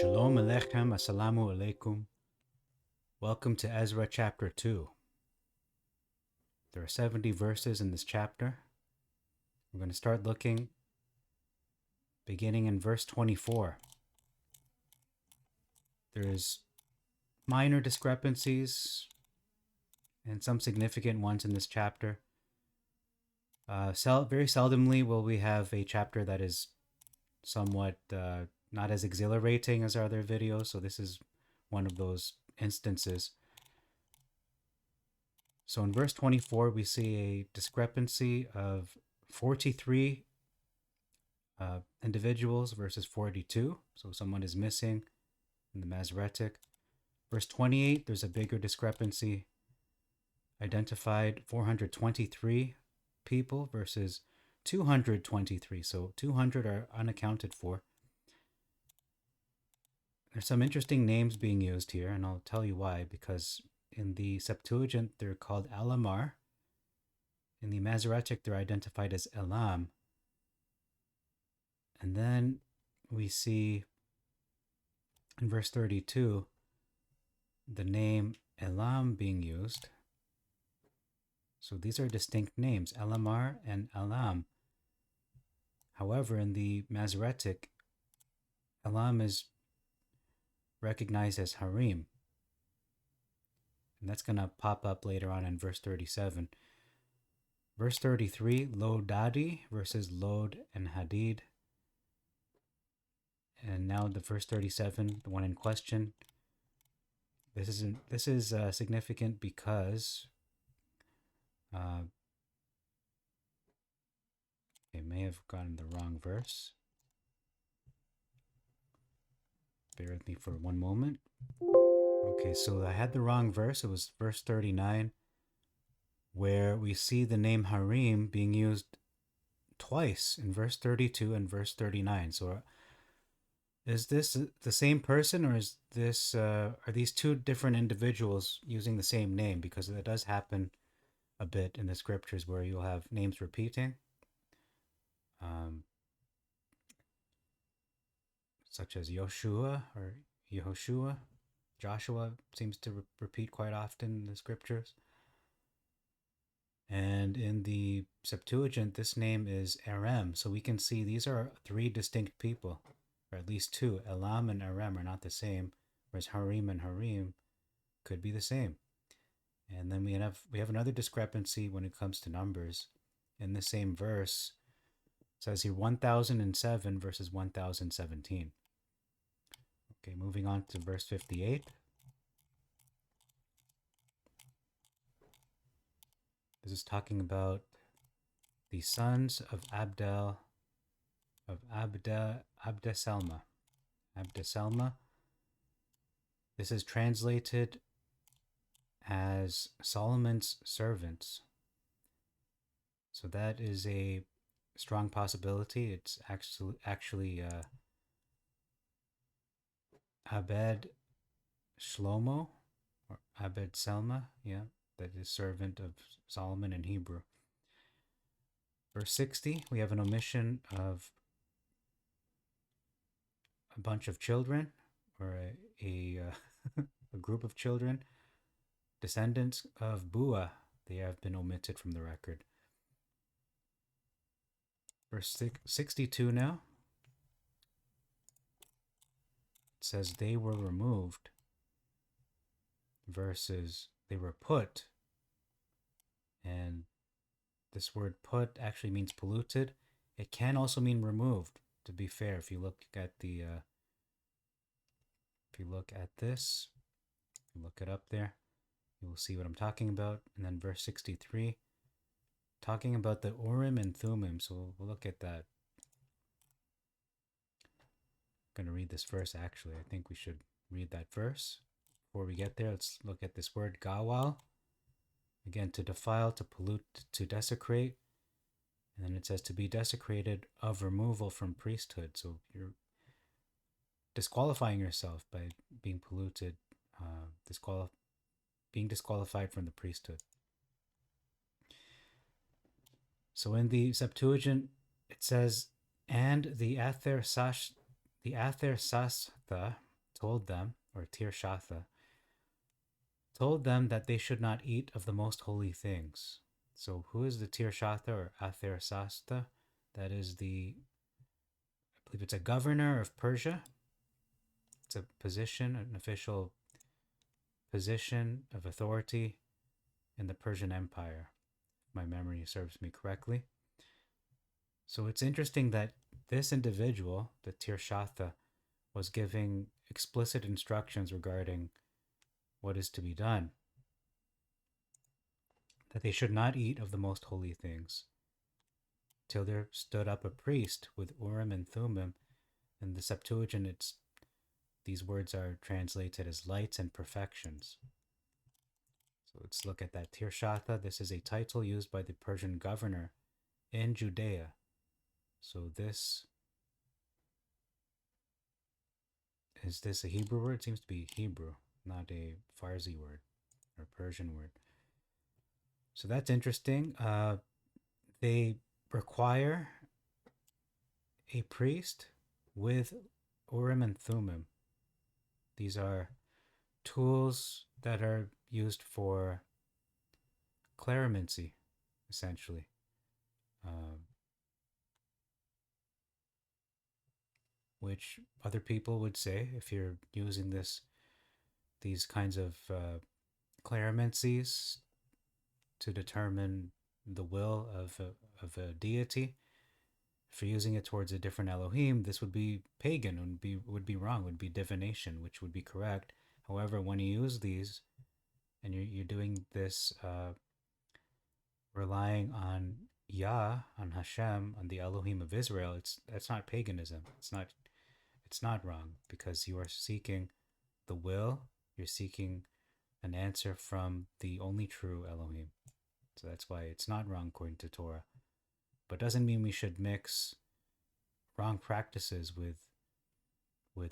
Shalom Alechem, Assalamu Alaikum. Welcome to Ezra Chapter 2. There are 70 verses in this chapter. We're going to start looking beginning in verse 24. There's minor discrepancies and some significant ones in this chapter. Very seldomly will we have a chapter that is somewhat not as exhilarating as our other videos, so this is one of those instances. So in verse 24, we see a discrepancy of 43 individuals versus 42. So someone is missing in the Masoretic. Verse 28, there's a bigger discrepancy. Identified 423 people versus 223. So 200 are unaccounted for. There's some interesting names being used here, and I'll tell you why, because in the Septuagint, they're called Alamar. In the Masoretic, they're identified as Elam. And then we see in verse 32 the name Elam being used. So these are distinct names, Elamar and Elam. However, in the Masoretic, Elam is recognized as Harim. And that's going to pop up later on in verse 37. Verse 33, Lodadi versus Lod and Hadid. And now the verse 37, the one in question. This is significant because I may have gotten the wrong verse. Bear with me for one moment. Okay, so I had the wrong verse. It was verse 39, where we see the name Harim being used twice in verse 32 and verse 39. So is this the same person, or is this are these two different individuals using the same name? Because it does happen a bit in the scriptures where you'll have names repeating. Such as Yoshua or Yehoshua. Joshua seems to repeat quite often in the scriptures. And in the Septuagint, this name is Aram. So we can see these are three distinct people, or at least two. Elam and Aram are not the same, whereas Harim and Harim could be the same. And then we have another discrepancy when it comes to numbers. In the same verse, it says here 1007 versus 1017. Okay, moving on to verse 58. This is talking about the sons of Abdeselma. Abdeselma. This is translated as Solomon's servants. So that is a strong possibility. It's actually Abed Shlomo or Abed Selma, that is servant of Solomon in Hebrew. Verse 60, we have an omission of a bunch of children, or a group of children, descendants of Bua. They have been omitted from the record. Verse 62 now. It says they were removed versus they were put. And this word put actually means polluted. It can also mean removed, to be fair. If you look at the this, look it up there, you will see what I'm talking about. And then verse 63, talking about the Urim and Thummim. So we'll look at that. I'm going to read this verse actually. I think we should read that verse. Before we get there, let's look at this word gawal. Again, to defile, to pollute, to desecrate. And then it says to be desecrated of removal from priesthood. So you're disqualifying yourself by being polluted, being disqualified from the priesthood. So in the Septuagint, it says, and the Ather Sastha told them, or Tirshatha, told them that they should not eat of the most holy things. So, who is the Tirshatha or Athersasta? That is I believe it's a governor of Persia. It's a position, an official position of authority in the Persian Empire, if my memory serves me correctly. So it's interesting that this individual, the Tirshatha, was giving explicit instructions regarding what is to be done, that they should not eat of the most holy things. Till there stood up a priest with Urim and Thummim. In the Septuagint, these words are translated as lights and perfections. So let's look at that. Tirshatha, this is a title used by the Persian governor in Judea. So is this a Hebrew word? It seems to be Hebrew, not a Farsi word or Persian word. So that's interesting. They require a priest with Urim and Thummim. These are tools that are used for clarimancy, essentially. Which other people would say, if you're using these kinds of clarimancies to determine the will of a deity, if you're using it towards a different Elohim, this would be pagan, would be wrong, would be divination, which would be correct. However, when you use these and you're doing this relying on Yah, on Hashem, on the Elohim of Israel, that's not paganism. It's not wrong, because you are seeking the will, you're seeking an answer from the only true Elohim. So that's why it's not wrong according to Torah. But doesn't mean we should mix wrong practices with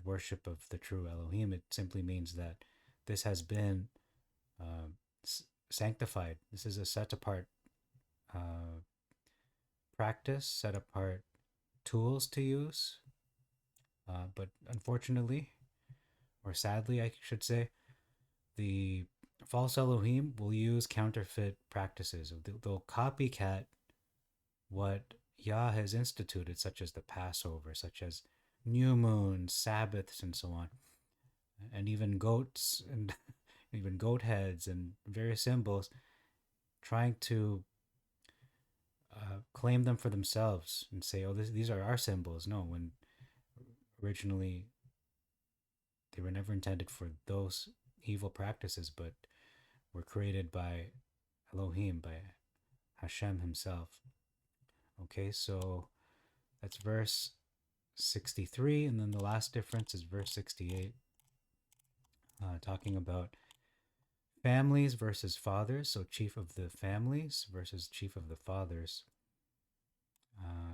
worship of the true Elohim. It simply means that this has been sanctified. This is a set apart practice, set apart tools to use. But unfortunately, or sadly, I should say, the false Elohim will use counterfeit practices. They'll copycat what Yah has instituted, such as the Passover, such as new moons, Sabbaths, and so on, and even goats and even goat heads and various symbols, trying to claim them for themselves and say, "Oh, these are our symbols." No, when originally they were never intended for those evil practices, but were created by Elohim, by Hashem himself. Okay, so that's verse 63, and then the last difference is verse 68, talking about families versus fathers. So chief of the families versus chief of the fathers.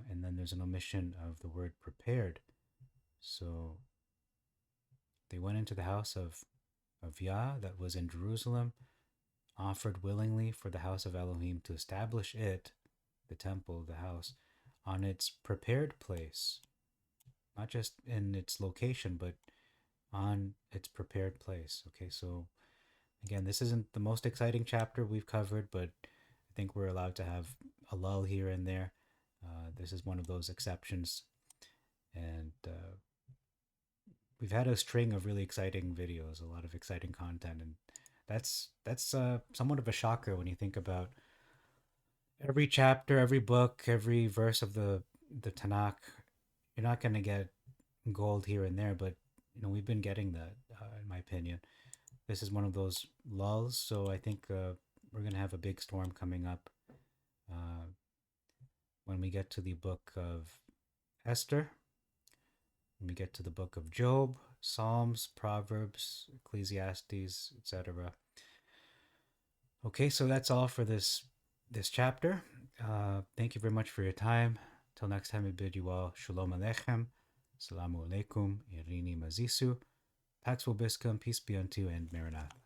And then there's an omission of the word prepared. So they went into the house of Yah that was in Jerusalem, offered willingly for the house of Elohim to establish it, the temple, the house, on its prepared place, not just in its location, but on its prepared place. Okay, so again, this isn't the most exciting chapter we've covered, but I think we're allowed to have a lull here and there. This is one of those exceptions, and we've had a string of really exciting videos, a lot of exciting content, and that's somewhat of a shocker when you think about every chapter, every book, every verse of the Tanakh. You're not going to get gold here and there, but we've been getting that, in my opinion. This is one of those lulls, so I think we're going to have a big storm coming up when we get to the book of Esther, when we get to the book of Job, Psalms, Proverbs, Ecclesiastes, etc. Okay, so that's all for this chapter. Thank you very much for your time. Till next time, I bid you all Shalom Aleichem, Salamu Alaikum, Irini Mazisu, Pax Vobiscum, peace be unto you, and Maranatha.